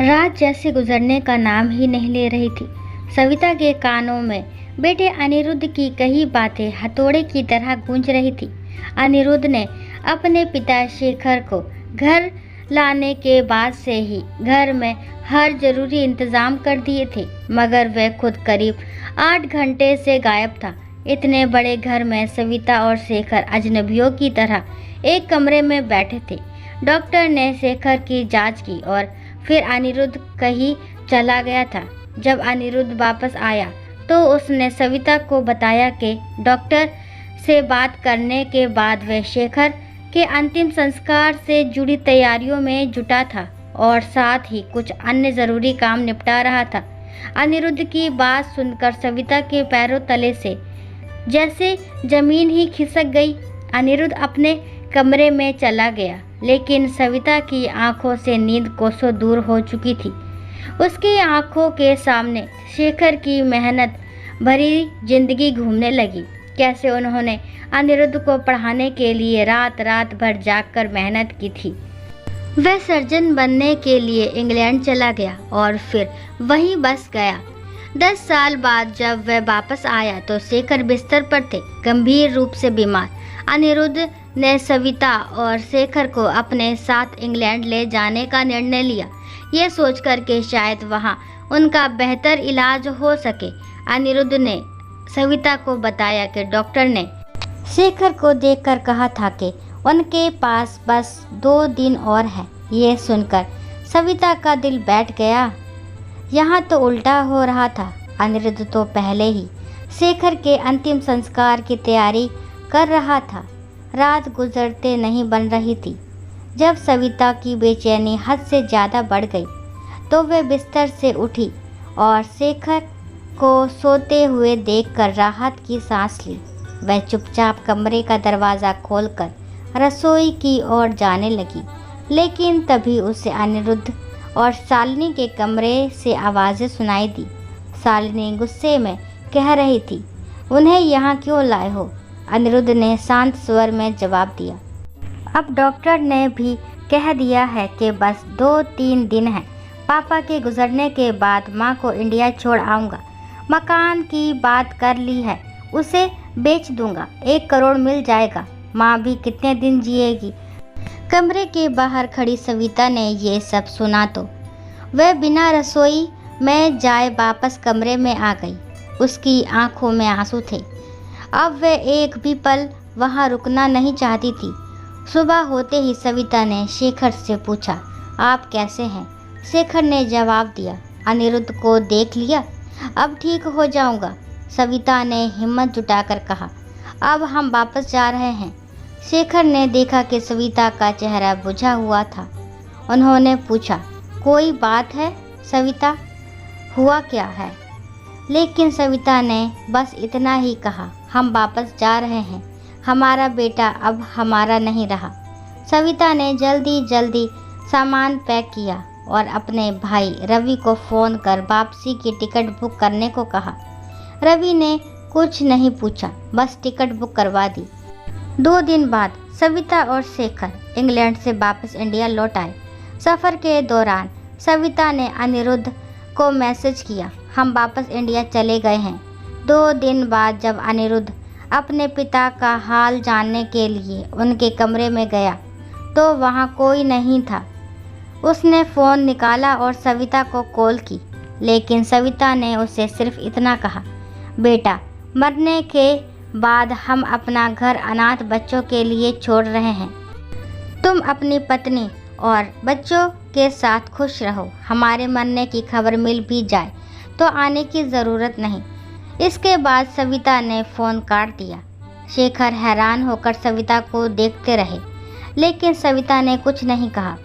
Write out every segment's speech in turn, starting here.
रात जैसे गुजरने का नाम ही नहीं ले रही थी। सविता के कानों में बेटे अनिरुद्ध की कई बातें हथौड़े की तरह गूंज रही थी। अनिरुद्ध ने अपने पिता शेखर को घर लाने के बाद से ही घर में हर जरूरी इंतजाम कर दिए थे, मगर वह खुद करीब 8 घंटे से गायब था। इतने बड़े घर में सविता और शेखर अजनबियों की तरह एक कमरे में बैठे थे। डॉक्टर ने शेखर की जांच की और फिर अनिरुद्ध कहीं चला गया था। जब अनिरुद्ध वापस आया तो उसने सविता को बताया कि डॉक्टर से बात करने के बाद वह शेखर के अंतिम संस्कार से जुड़ी तैयारियों में जुटा था और साथ ही कुछ अन्य ज़रूरी काम निपटा रहा था। अनिरुद्ध की बात सुनकर सविता के पैरों तले से जैसे जमीन ही खिसक गई। अनिरुद्ध अपने कमरे में चला गया, लेकिन सविता की आंखों से नींद कोसों दूर हो चुकी थी। उसकी आंखों के सामने शेखर की मेहनत भरी जिंदगी घूमने लगी। कैसे उन्होंने अनिरुद्ध को पढ़ाने के लिए रात रात भर जागकर मेहनत की थी। वह सर्जन बनने के लिए इंग्लैंड चला गया और फिर वहीं बस गया। 10 साल बाद जब वह वापस आया तो शेखर बिस्तर पर थे, गंभीर रूप से बीमार। अनिरुद्ध ने सविता और शेखर को अपने साथ इंग्लैंड ले जाने का निर्णय लिया, ये सोचकर कि शायद वहां उनका बेहतर इलाज हो सके। अनिरुद्ध ने सविता को बताया कि डॉक्टर ने शेखर को देखकर कहा था कि उनके पास बस 2 दिन और है। ये सुनकर सविता का दिल बैठ गया। यहाँ तो उल्टा हो रहा था। अनिरुद्ध तो पहले ही शेखर के अंतिम संस्कार की तैयारी कर रहा था। रात गुजरते नहीं बन रही थी। जब सविता की बेचैनी हद से ज़्यादा बढ़ गई तो वह बिस्तर से उठी और शेखर को सोते हुए देखकर राहत की सांस ली। वह चुपचाप कमरे का दरवाज़ा खोलकर रसोई की ओर जाने लगी, लेकिन तभी उसे अनिरुद्ध और शालिनी के कमरे से आवाज़ें सुनाई दी। शालिनी गुस्से में कह रही थी, उन्हें यहाँ क्यों लाए हो? अनिरुद्ध ने शांत स्वर में जवाब दिया, अब डॉक्टर ने भी कह दिया है कि बस 2-3 दिन है। पापा के गुजरने के बाद माँ को इंडिया छोड़ आऊँगा। मकान की बात कर ली है, उसे बेच दूँगा, 1 करोड़ मिल जाएगा। माँ भी कितने दिन जिएगी। कमरे के बाहर खड़ी सविता ने ये सब सुना तो वह बिना रसोई में जाए वापस कमरे में आ गई। उसकी आंखों में आंसू थे। अब वह एक भी पल वहाँ रुकना नहीं चाहती थी। सुबह होते ही सविता ने शेखर से पूछा, आप कैसे हैं? शेखर ने जवाब दिया, अनिरुद्ध को देख लिया, अब ठीक हो जाऊंगा। सविता ने हिम्मत जुटाकर कहा, अब हम वापस जा रहे हैं। शेखर ने देखा कि सविता का चेहरा बुझा हुआ था। उन्होंने पूछा, कोई बात है सविता, हुआ क्या है? लेकिन सविता ने बस इतना ही कहा, हम वापस जा रहे हैं, हमारा बेटा अब हमारा नहीं रहा। सविता ने जल्दी जल्दी सामान पैक किया और अपने भाई रवि को फ़ोन कर वापसी की टिकट बुक करने को कहा। रवि ने कुछ नहीं पूछा, बस टिकट बुक करवा दी। 2 दिन बाद सविता और शेखर इंग्लैंड से वापस इंडिया लौट आए। सफ़र के दौरान सविता ने अनिरुद्ध को मैसेज किया, हम वापस इंडिया चले गए हैं। 2 दिन बाद जब अनिरुद्ध अपने पिता का हाल जानने के लिए उनके कमरे में गया तो वहाँ कोई नहीं था। उसने फ़ोन निकाला और सविता को कॉल की, लेकिन सविता ने उसे सिर्फ इतना कहा, बेटा मरने के बाद हम अपना घर अनाथ बच्चों के लिए छोड़ रहे हैं। तुम अपनी पत्नी और बच्चों के साथ खुश रहो। हमारे मरने की खबर मिल भी जाए तो आने की ज़रूरत नहीं। इसके बाद सविता ने फ़ोन काट दिया। शेखर हैरान होकर सविता को देखते रहे, लेकिन सविता ने कुछ नहीं कहा।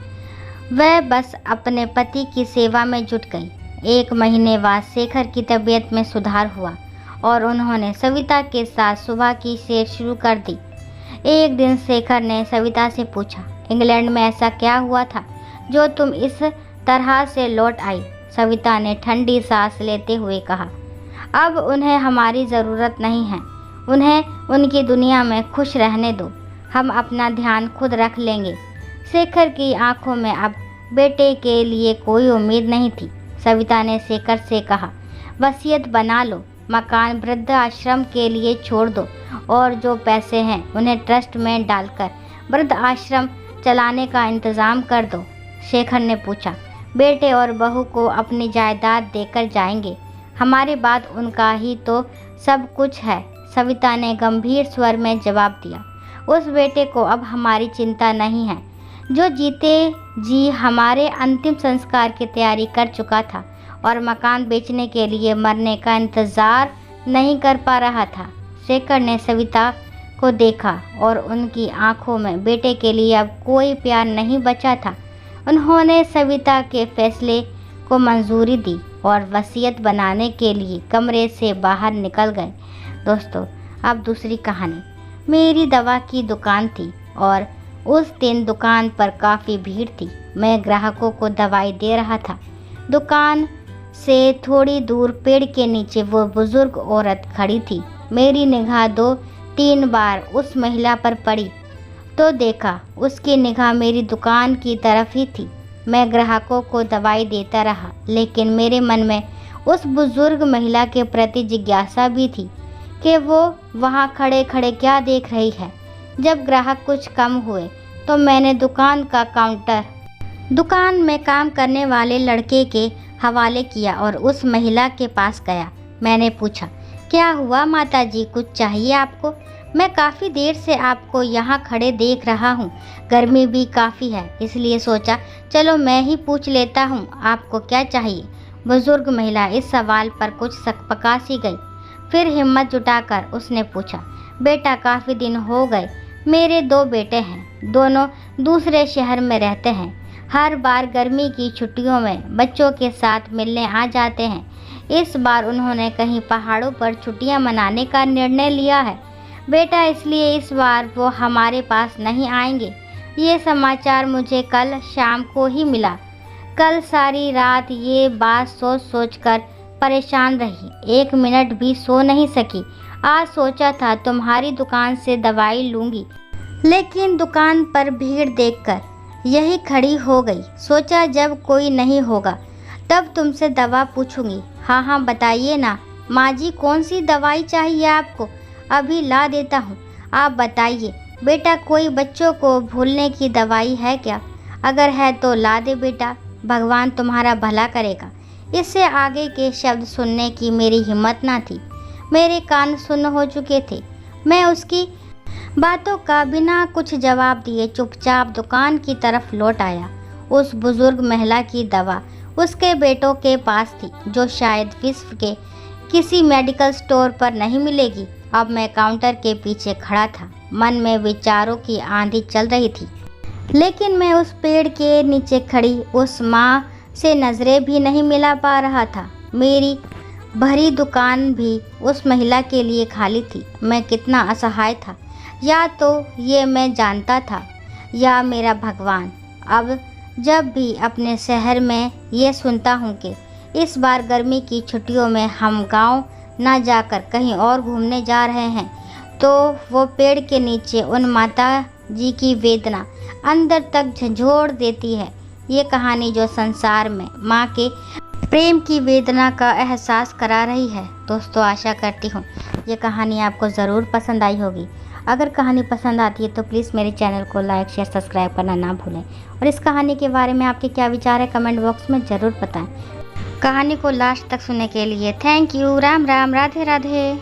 वह बस अपने पति की सेवा में जुट गई। 1 महीने बाद शेखर की तबीयत में सुधार हुआ और उन्होंने सविता के साथ सुबह की सैर शुरू कर दी। एक दिन शेखर ने सविता से पूछा, इंग्लैंड में ऐसा क्या हुआ था जो तुम इस तरह से लौट आई? सविता ने ठंडी सांस लेते हुए कहा, अब उन्हें हमारी ज़रूरत नहीं है। उन्हें उनकी दुनिया में खुश रहने दो। हम अपना ध्यान खुद रख लेंगे। शेखर की आंखों में अब बेटे के लिए कोई उम्मीद नहीं थी। सविता ने शेखर से कहा, वसीयत बना लो, मकान वृद्ध आश्रम के लिए छोड़ दो और जो पैसे हैं उन्हें ट्रस्ट में डालकर वृद्ध आश्रम चलाने का इंतज़ाम कर दो। शेखर ने पूछा, बेटे और बहू को अपनी जायदाद देकर जाएंगे? हमारे बाद उनका ही तो सब कुछ है। सविता ने गंभीर स्वर में जवाब दिया, उस बेटे को अब हमारी चिंता नहीं है जो जीते जी हमारे अंतिम संस्कार की तैयारी कर चुका था और मकान बेचने के लिए मरने का इंतज़ार नहीं कर पा रहा था। शेखर ने सविता को देखा और उनकी आंखों में बेटे के लिए अब कोई प्यार नहीं बचा था। उन्होंने सविता के फैसले को मंजूरी दी और वसीयत बनाने के लिए कमरे से बाहर निकल गए। दोस्तों, अब दूसरी कहानी। मेरी दवा की दुकान थी और उस दिन दुकान पर काफ़ी भीड़ थी। मैं ग्राहकों को दवाई दे रहा था। दुकान से थोड़ी दूर पेड़ के नीचे वो बुजुर्ग औरत खड़ी थी। मेरी निगाह 2-3 बार उस महिला पर पड़ी तो देखा उसकी निगाह मेरी दुकान की तरफ ही थी। मैं ग्राहकों को दवाई देता रहा, लेकिन मेरे मन में उस बुजुर्ग महिला के प्रति जिज्ञासा भी थी कि वो वहाँ खड़े खड़े क्या देख रही है। जब ग्राहक कुछ कम हुए तो मैंने दुकान में काम करने वाले लड़के के हवाले किया और उस महिला के पास गया। मैंने पूछा, क्या हुआ माता जी, कुछ चाहिए आपको? मैं काफ़ी देर से आपको यहाँ खड़े देख रहा हूँ। गर्मी भी काफ़ी है, इसलिए सोचा चलो मैं ही पूछ लेता हूँ, आपको क्या चाहिए? बुजुर्ग महिला इस सवाल पर कुछ सकपका सी गई। फिर हिम्मत जुटाकर उसने पूछा, बेटा काफ़ी दिन हो गए। मेरे 2 बेटे हैं, दोनों दूसरे शहर में रहते हैं। हर बार गर्मी की छुट्टियों में बच्चों के साथ मिलने आ जाते हैं। इस बार उन्होंने कहीं पहाड़ों पर छुट्टियां मनाने का निर्णय लिया है बेटा, इसलिए इस बार वो हमारे पास नहीं आएंगे। ये समाचार मुझे कल शाम को ही मिला। कल सारी रात ये बात सोच सोच कर परेशान रही, 1 मिनट भी सो नहीं सकी। आज सोचा था तुम्हारी दुकान से दवाई लूँगी, लेकिन दुकान पर भीड़ देखकर यही खड़ी हो गई। सोचा जब कोई नहीं होगा तब तुमसे दवा पूछूंगी। हाँ बताइए ना माँ जी, कौन सी दवाई चाहिए आपको? अभी ला देता हूँ, आप बताइए। बेटा, कोई बच्चों को भूलने की दवाई है क्या? अगर है तो ला दे बेटा, भगवान तुम्हारा भला करेगा। इससे आगे के शब्द सुनने की मेरी हिम्मत ना थी। मेरे कान सुन्न हो चुके थे। मैं उसकी बातों का बिना कुछ जवाब दिए चुपचाप दुकान की तरफ लौट आया। उस बुजुर्ग महिला की दवा उसके बेटों के पास थी, जो शायद विश्व के किसी मेडिकल स्टोर पर नहीं मिलेगी। अब मैं काउंटर के पीछे खड़ा था। मन में विचारों की आंधी चल रही थी, लेकिन मैं उस पेड़ के नीचे खड़ी उस माँ से नज़रें भी नहीं मिला पा रहा था। मेरी भरी दुकान भी उस महिला के लिए खाली थी। मैं कितना असहाय था, या तो ये मैं जानता था या मेरा भगवान। अब जब भी अपने शहर में ये सुनता हूँ कि इस बार गर्मी की छुट्टियों में हम गांव ना जाकर कहीं और घूमने जा रहे हैं, तो वो पेड़ के नीचे उन माता जी की वेदना अंदर तक झंझोड़ देती है। ये कहानी जो संसार में माँ के प्रेम की वेदना का एहसास करा रही है। दोस्तों, आशा करती हूँ ये कहानी आपको ज़रूर पसंद आई होगी। अगर कहानी पसंद आती है तो प्लीज़ मेरे चैनल को लाइक शेयर सब्सक्राइब करना ना भूलें, और इस कहानी के बारे में आपके क्या विचार है कमेंट बॉक्स में ज़रूर बताएं। कहानी को लास्ट तक सुनने के लिए थैंक यू। राम राम, राधे राधे।